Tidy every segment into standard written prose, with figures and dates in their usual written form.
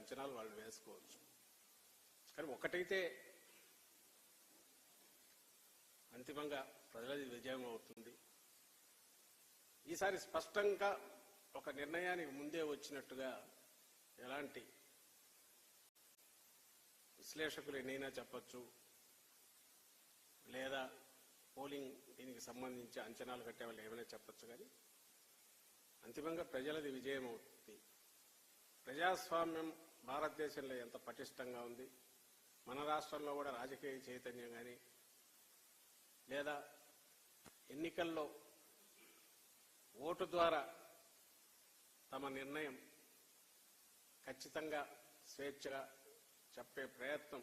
అంచనాలు వాళ్ళు వేసుకోవచ్చు. కానీ ఒకటైతే అంతిమంగా ప్రజలది విజయం అవుతుంది. ఈసారి స్పష్టంగా ఒక నిర్ణయానికి ముందే వచ్చినట్టుగా ఎలాంటి విశ్లేషకులు ఎన్నైనా చెప్పచ్చు, లేదా పోలింగ్ దీనికి సంబంధించి అంచనాలు కట్టే వాళ్ళు ఏమైనా చెప్పచ్చు, కానీ అంతిమంగా ప్రజలది విజయం అవుతుంది. ప్రజాస్వామ్యం భారతదేశంలో ఎంత పటిష్టంగా ఉంది, మన రాష్ట్రంలో కూడా రాజకీయ చైతన్యం కానీ లేదా ఎన్నికల్లో ఓటు ద్వారా తమ నిర్ణయం ఖచ్చితంగా స్వేచ్ఛగా చెప్పే ప్రయత్నం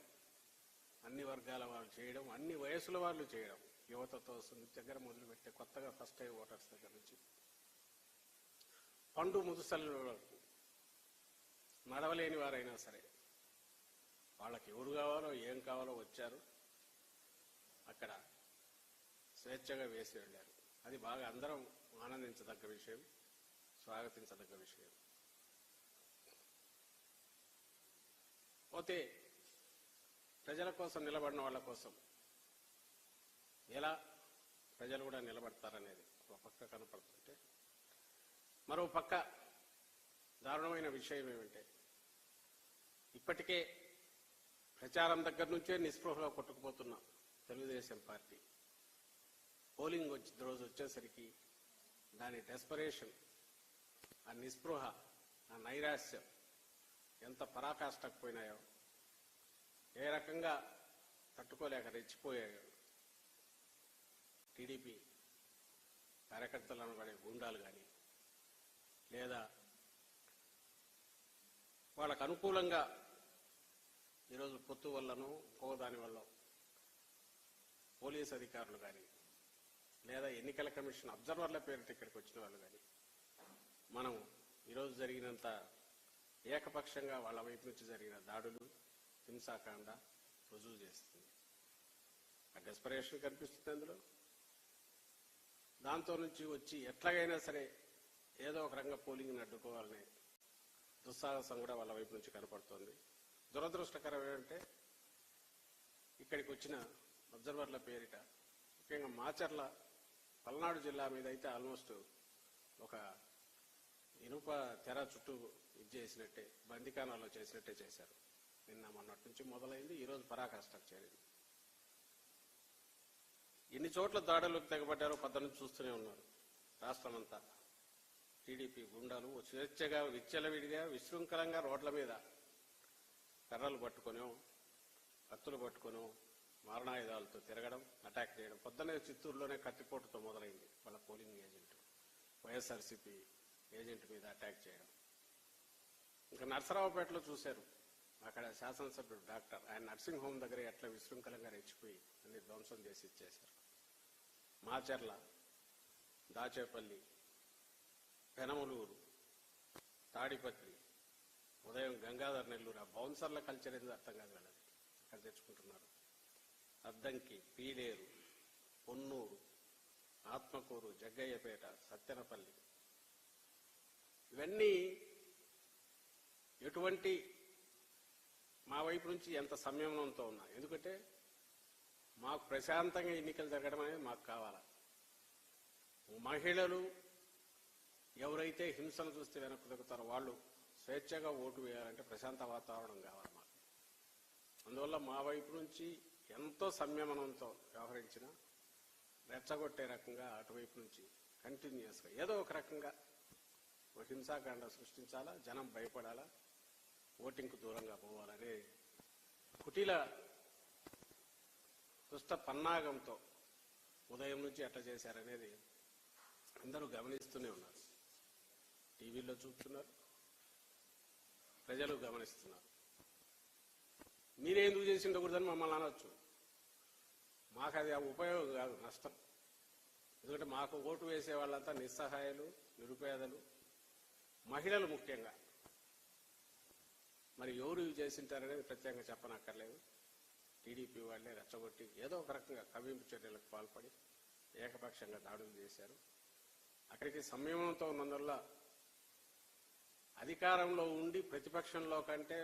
అన్ని వర్గాల వాళ్ళు చేయడం, అన్ని వయసుల వాళ్ళు చేయడం, యువతతో దగ్గర మొదలుపెట్టే కొత్తగా ఫస్ట్ టైం ఓటర్స్ దగ్గర నుంచి పండు ముదుసలు నడవలేని వారైనా సరే వాళ్ళకి ఎవరు కావాలో ఏం కావాలో వచ్చారు, అక్కడ స్వేచ్ఛగా వేసి వెళ్ళారు. అది బాగా అందరం ఆనందించదగ్గ విషయం, స్వాగతించదగ్గ విషయం. పోతే ప్రజల కోసం నిలబడిన వాళ్ళ కోసం ఎలా ప్రజలు కూడా నిలబడతారనేది ఒక పక్క కనపడుతుంటే, మరో పక్క దారుణమైన విషయం ఏమంటే ఇప్పటికే ప్రచారం దగ్గర నుంచే నిస్పృహలో కొట్టుకుపోతున్న తెలుగుదేశం పార్టీ పోలింగ్ రోజు వచ్చేసరికి దాని డెస్పరేషన్, ఆ నిస్పృహ, ఆ నైరాశ్యం ఎంత పరాకాష్ఠకు పోయినాయో, ఏ రకంగా తట్టుకోలేక రెచ్చిపోయాయో టీడీపీ కార్యకర్తలను పడే గూండాలు కానీ లేదా వాళ్ళకు అనుకూలంగా ఈరోజు పొత్తు వల్లనో దాని వల్ల పోలీస్ అధికారులు కానీ లేదా ఎన్నికల కమిషన్ అబ్జర్వర్ల పేరిట ఇక్కడికి వచ్చిన వాళ్ళు కానీ మనం ఈరోజు జరిగినంత ఏకపక్షంగా వాళ్ళ వైపు నుంచి జరిగిన దాడులు, హింసాకాండ రుజువు చేస్తుంది. ఆ డెస్పరేషన్ కనిపిస్తుంది అందులో. దాంతో నుంచి వచ్చి ఎట్లాగైనా సరే ఏదో ఒక రంగ పోలింగ్ని అడ్డుకోవాలనే దుస్సాహసం కూడా వాళ్ళ వైపు నుంచి కనపడుతోంది. దురదృష్టకరం ఏంటంటే ఇక్కడికి వచ్చిన అబ్జర్వర్ల పేరిట ముఖ్యంగా మాచర్ల పల్నాడు జిల్లా మీద అయితే ఆల్మోస్ట్ ఒక ఇనుప తెర చుట్టూ ఇది చేసినట్టే, బందికానాలో చేసినట్టే చేశారు. నిన్న మొన్నటి నుంచి మొదలైంది, ఈరోజు పరాకాష్ఠకు చేరింది. ఎన్ని చోట్ల దాడులకు తెగబడ్డారో పద్ద నుంచి చూస్తూనే ఉన్నారు. రాష్ట్రమంతా టీడీపీ గుండాలు స్వేచ్ఛగా విచ్చలవిడిగా విశృంఖలంగా రోడ్ల మీద కర్రలు పట్టుకొనో కత్తులు పట్టుకొనో మారణాయుధాలతో తిరగడం, అటాక్ చేయడం. పొద్దునే చిత్తూరులోనే కత్తిపోటుతో మొదలైంది వాళ్ళ పోలింగ్ ఏజెంట్, వైఎస్ఆర్సీపీ ఏజెంట్ మీద అటాక్ చేయడం. ఇంకా నర్సరావుపేటలో చూశారు, అక్కడ శాసనసభ్యుడు డాక్టర్ ఆయన నర్సింగ్ హోమ్ దగ్గర ఎట్లా విశృంఖలంగా రెచ్చిపోయి అన్ని ధ్వంసం చేసి ఇచ్చేశారు. మాచర్ల, దాచేపల్లి, పెనమలూరు, తాడిపత్రి, ఉదయం గంగాధర్ నెల్లూరు, ఆ బౌన్సర్ల కల్చర్ ఎందుకు అర్థం కాదు వాళ్ళది. అక్కడ తెచ్చుకుంటున్నారు. అద్దంకి, పీలేరు, పొన్నూరు, ఆత్మకూరు, జగ్గయ్యపేట, సత్తెనపల్లి, ఇవన్నీ ఎటువంటి మా వైపు నుంచి ఎంత సంయమనంతో ఉన్నా. ఎందుకంటే మాకు ప్రశాంతంగా ఎన్నికలు జరగడం అనేది మాకు కావాలా. మహిళలు ఎవరైతే హింసను చూస్తే వెనక్కు తగ్గుతారో వాళ్ళు స్వేచ్ఛగా ఓటు వేయాలంటే ప్రశాంత వాతావరణం కావాలి మాకు. అందువల్ల మా వైపు నుంచి ఎంతో సంయమనంతో వ్యవహరించిన రెచ్చగొట్టే రకంగా అటువైపు నుంచి కంటిన్యూస్గా ఏదో ఒక రకంగా ఒక హింసాకాండ సృష్టించాలా, జనం భయపడాలా, ఓటింగ్కు దూరంగా పోవాలనే కుటీల దుష్ట పన్నాగంతో ఉదయం నుంచి ఎట్లా చేశారనేది అందరూ గమనిస్తూనే ఉన్నారు. టీవీలో చూస్తున్నారు, ప్రజలు గమనిస్తున్నారు. మీరే ఎందుకు చేసి ఉండకూడదని మమ్మల్ని అనవచ్చు. మాకు అది ఉపయోగం కాదు, నష్టం. ఎందుకంటే మాకు ఓటు వేసే వాళ్ళంతా నిస్సహాయాలు, నిరుపేదలు, మహిళలు ముఖ్యంగా. మరి ఎవరు చేసింటారనేది ప్రత్యేకంగా చెప్పనక్కర్లేదు. టీడీపీ వాళ్ళే రెచ్చగొట్టి ఏదో ఒక రకంగా కవ్వింపు చర్యలకు పాల్పడి ఏకపక్షంగా దాడులు చేశారు. అక్కడికి సంయమనంతో ఉన్నందువల్ల అధికారంలో ఉండి ప్రతిపక్షంలో కంటే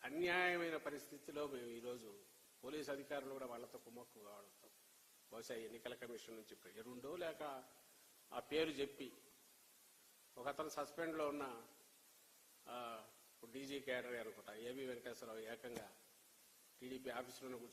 అన్యాయమైన పరిస్థితిలో మేము ఈరోజు పోలీసు అధికారులు కూడా వాళ్ళతో కుమ్మక్కు కావడంతో బహుశా ఎన్నికల కమిషన్ నుంచి పేరుండో లేక ఆ పేరు చెప్పి ఒక అతను సస్పెండ్లో ఉన్న డీజీ క్యాడర్ అనుకుంటా ఏబీ వెంకటేశ్వరరావు ఏకంగా టీడీపీ ఆఫీసులో కూర్చొని